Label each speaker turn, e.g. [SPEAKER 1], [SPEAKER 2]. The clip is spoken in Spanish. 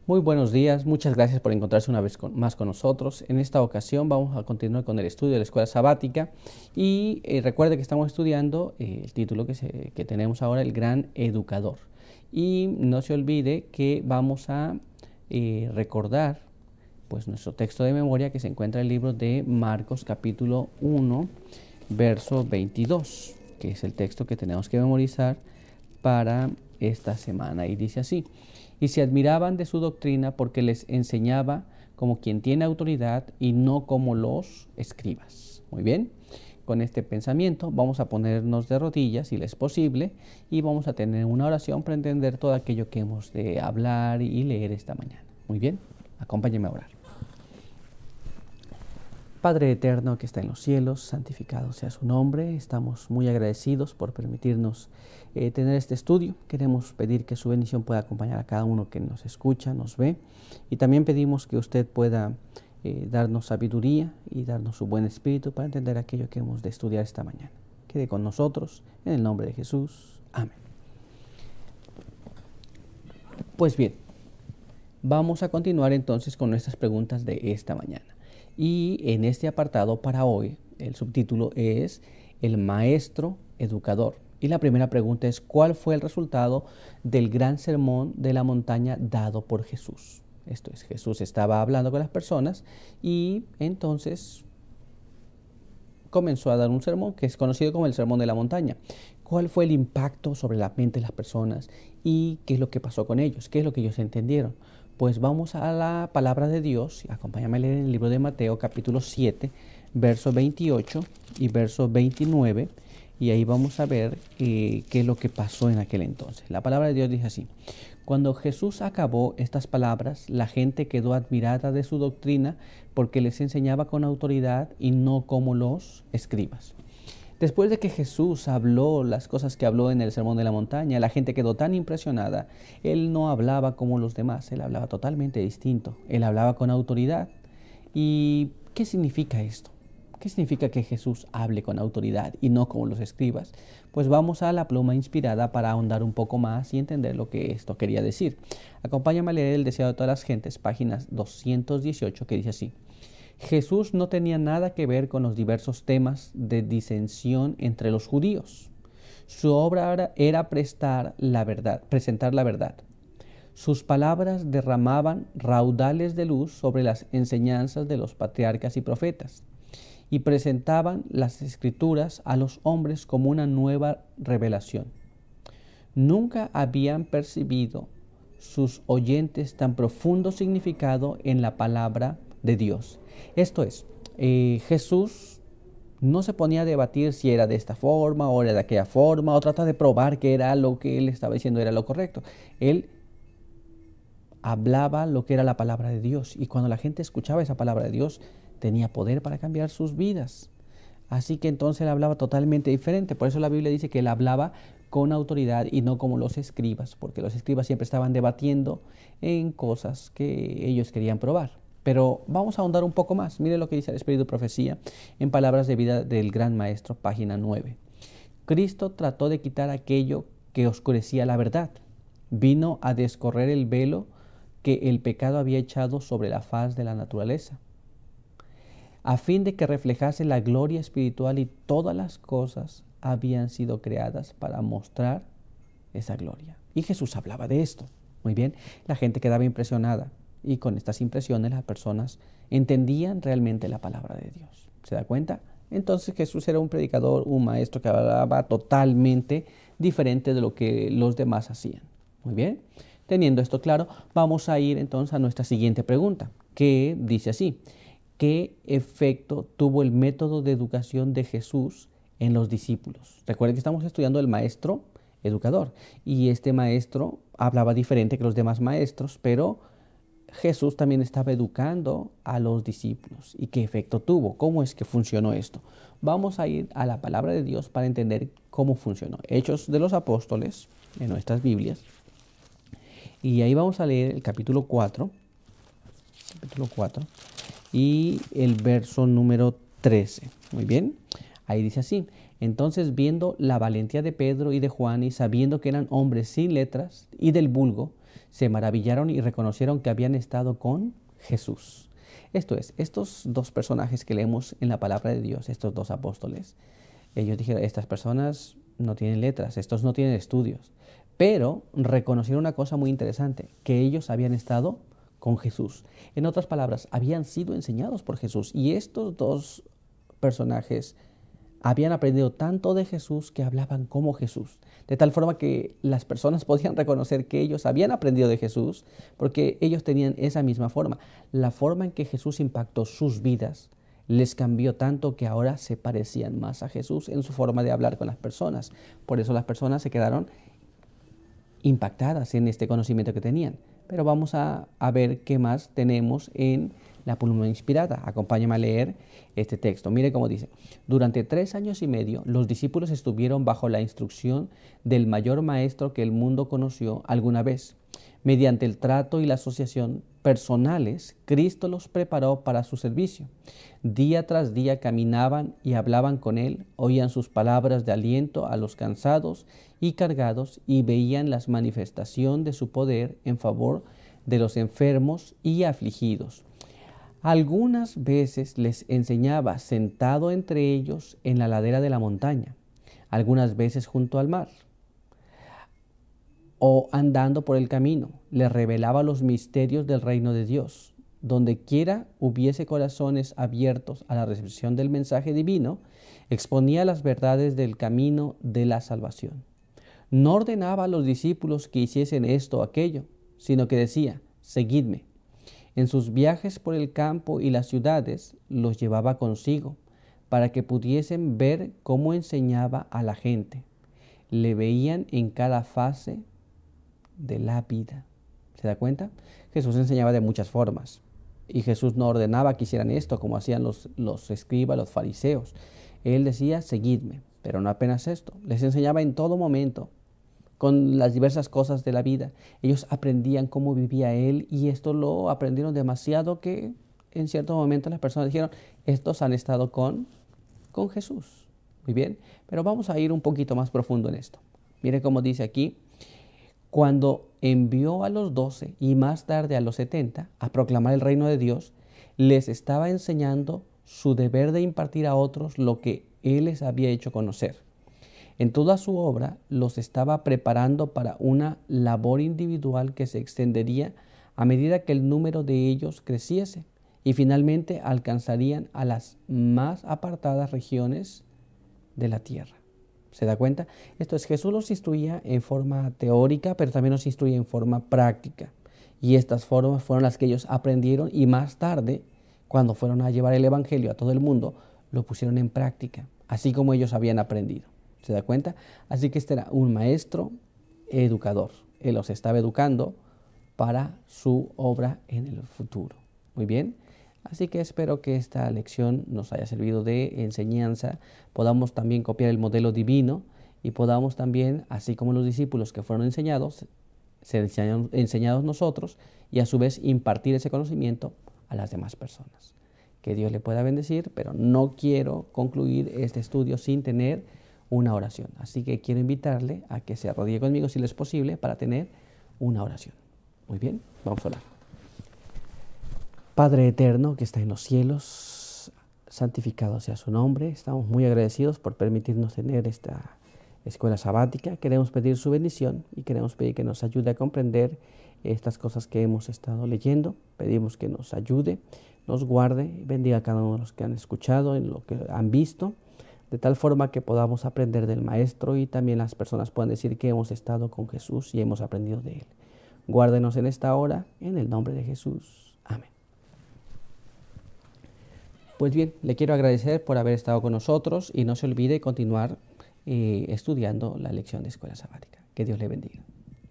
[SPEAKER 1] Muy buenos días, muchas gracias por encontrarse una vez más con nosotros. En esta ocasión vamos a continuar con el estudio de la escuela sabática y recuerde que estamos estudiando el título que tenemos ahora, El Gran Educador. Y no se olvide que vamos a recordar pues, nuestro texto de memoria que se encuentra en el libro de Marcos capítulo 1, verso 22, que es el texto que tenemos que memorizar para esta semana. Y dice así: y se admiraban de su doctrina porque les enseñaba como quien tiene autoridad y no como los escribas. Muy bien, con este pensamiento vamos a ponernos de rodillas si les es posible y vamos a tener una oración para entender todo aquello que hemos de hablar y leer esta mañana. Muy bien, acompáñenme a orar. Padre eterno que está en los cielos, santificado sea su nombre. Estamos muy agradecidos por permitirnos tener este estudio. Queremos pedir que su bendición pueda acompañar a cada uno que nos escucha, nos ve. Y también pedimos que usted pueda darnos sabiduría y darnos su buen espíritu para entender aquello que hemos de estudiar esta mañana. Quede con nosotros, en el nombre de Jesús. Amén. Pues bien, vamos a continuar entonces con nuestras preguntas de esta mañana. Y en este apartado para hoy, el subtítulo es El Maestro Educador. Y la primera pregunta es: ¿cuál fue el resultado del gran sermón de la montaña dado por Jesús? Esto es, Jesús estaba hablando con las personas y entonces comenzó a dar un sermón que es conocido como el sermón de la montaña. ¿Cuál fue el impacto sobre la mente de las personas y qué es lo que pasó con ellos? ¿Qué es lo que ellos entendieron? Pues vamos a la palabra de Dios. Acompáñame a leer en el libro de Mateo capítulo 7, verso 28 y verso 29. Y ahí vamos a ver qué es lo que pasó en aquel entonces. La palabra de Dios dice así: cuando Jesús acabó estas palabras, la gente quedó admirada de su doctrina porque les enseñaba con autoridad y no como los escribas. Después de que Jesús habló las cosas que habló en el Sermón de la Montaña, la gente quedó tan impresionada. Él no hablaba como los demás, él hablaba totalmente distinto. Él hablaba con autoridad. ¿Y qué significa esto? ¿Qué significa que Jesús hable con autoridad y no como los escribas? Pues vamos a la pluma inspirada para ahondar un poco más y entender lo que esto quería decir. Acompáñame a leer El Deseado de todas las gentes, páginas 218, que dice así: Jesús no tenía nada que ver con los diversos temas de disensión entre los judíos. Su obra era presentar la verdad. Sus palabras derramaban raudales de luz sobre las enseñanzas de los patriarcas y profetas y presentaban las escrituras a los hombres como una nueva revelación. Nunca habían percibido sus oyentes tan profundo significado en la palabra de Dios. Esto es, Jesús no se ponía a debatir si era de esta forma o era de aquella forma, o trata de probar que era lo que él estaba diciendo era lo correcto. Él hablaba lo que era la palabra de Dios, y cuando la gente escuchaba esa palabra de Dios, tenía poder para cambiar sus vidas. Así que entonces él hablaba totalmente diferente. Por eso la Biblia dice que él hablaba con autoridad y no como los escribas, porque los escribas siempre estaban debatiendo en cosas que ellos querían probar. Pero vamos a ahondar un poco más. Mire lo que dice el Espíritu de Profecía en Palabras de Vida del Gran Maestro, página 9. Cristo trató de quitar aquello que oscurecía la verdad. Vino a descorrer el velo que el pecado había echado sobre la faz de la naturaleza, a fin de que reflejase la gloria espiritual, y todas las cosas habían sido creadas para mostrar esa gloria. Y Jesús hablaba de esto. Muy bien, la gente quedaba impresionada y con estas impresiones las personas entendían realmente la palabra de Dios. ¿Se da cuenta? Entonces Jesús era un predicador, un maestro que hablaba totalmente diferente de lo que los demás hacían. Muy bien, teniendo esto claro, vamos a ir entonces a nuestra siguiente pregunta, que dice así: ¿qué efecto tuvo el método de educación de Jesús en los discípulos? Recuerden que estamos estudiando el maestro educador y este maestro hablaba diferente que los demás maestros, pero Jesús también estaba educando a los discípulos. ¿Y qué efecto tuvo? ¿Cómo es que funcionó esto? Vamos a ir a la palabra de Dios para entender cómo funcionó. Hechos de los Apóstoles en nuestras Biblias. Y ahí vamos a leer el capítulo 4 y el verso número 13. Muy bien, ahí dice así: entonces, viendo la valentía de Pedro y de Juan y sabiendo que eran hombres sin letras y del vulgo, Se maravillaron y reconocieron que habían estado con Jesús. Esto es, estos dos personajes que leemos en la palabra de Dios, estos dos apóstoles, ellos dijeron, estas personas no tienen letras, estos no tienen estudios, pero reconocieron una cosa muy interesante, que ellos habían estado con Jesús. En otras palabras, habían sido enseñados por Jesús, y estos dos personajes habían aprendido tanto de Jesús que hablaban como Jesús, de tal forma que las personas podían reconocer que ellos habían aprendido de Jesús porque ellos tenían esa misma forma. La forma en que Jesús impactó sus vidas les cambió tanto que ahora se parecían más a Jesús en su forma de hablar con las personas. Por eso las personas se quedaron impactadas en este conocimiento que tenían. Pero vamos a ver qué más tenemos en la pluma inspirada. Acompáñame a leer este texto. Mire cómo dice. Durante 3 años y medio, los discípulos estuvieron bajo la instrucción del mayor maestro que el mundo conoció alguna vez. Mediante el trato y la asociación personales, Cristo los preparó para su servicio. Día tras día caminaban y hablaban con Él, oían sus palabras de aliento a los cansados y cargados y veían la manifestación de su poder en favor de los enfermos y afligidos. Algunas veces les enseñaba sentado entre ellos en la ladera de la montaña, algunas veces junto al mar o andando por el camino. Les revelaba los misterios del reino de Dios. Donde quiera hubiese corazones abiertos a la recepción del mensaje divino, exponía las verdades del camino de la salvación. No ordenaba a los discípulos que hiciesen esto o aquello, sino que decía, seguidme. En sus viajes por el campo y las ciudades los llevaba consigo, para que pudiesen ver cómo enseñaba a la gente. Le veían en cada fase de la vida. ¿Se da cuenta? Jesús enseñaba de muchas formas. Y Jesús no ordenaba que hicieran esto como hacían los escribas, los fariseos. Él decía, seguidme. Pero no apenas esto. Les enseñaba en todo momento, con las diversas cosas de la vida. Ellos aprendían cómo vivía Él y esto lo aprendieron demasiado que en cierto momento las personas dijeron, estos han estado con Jesús. Muy bien, pero vamos a ir un poquito más profundo en esto. Mire cómo dice aquí, cuando envió a los 12 y más tarde a los 70 a proclamar el reino de Dios, les estaba enseñando su deber de impartir a otros lo que Él les había hecho conocer. En toda su obra los estaba preparando para una labor individual que se extendería a medida que el número de ellos creciese y finalmente alcanzarían a las más apartadas regiones de la tierra. ¿Se da cuenta? Esto es, Jesús los instruía en forma teórica, pero también los instruía en forma práctica. Y estas formas fueron las que ellos aprendieron y más tarde, cuando fueron a llevar el evangelio a todo el mundo, lo pusieron en práctica, así como ellos habían aprendido. ¿Se da cuenta? Así que este era un maestro educador. Él los estaba educando para su obra en el futuro. Muy bien. Así que espero que esta lección nos haya servido de enseñanza, podamos también copiar el modelo divino y podamos también, así como los discípulos que fueron enseñados, ser enseñados nosotros y a su vez impartir ese conocimiento a las demás personas. Que Dios le pueda bendecir, pero no quiero concluir este estudio sin tener una oración. Así que quiero invitarle a que se arrodille conmigo si le es posible para tener una oración. Muy bien, vamos a orar. Padre eterno que está en los cielos, santificado sea su nombre. Estamos muy agradecidos por permitirnos tener esta escuela sabática. Queremos pedir su bendición y queremos pedir que nos ayude a comprender estas cosas que hemos estado leyendo. Pedimos que nos ayude, nos guarde, bendiga a cada uno de los que han escuchado, en lo que han visto, de tal forma que podamos aprender del Maestro y también las personas puedan decir que hemos estado con Jesús y hemos aprendido de Él. Guárdenos en esta hora, en el nombre de Jesús. Amén. Pues bien, le quiero agradecer por haber estado con nosotros y no se olvide continuar estudiando la lección de escuela sabática. Que Dios le bendiga.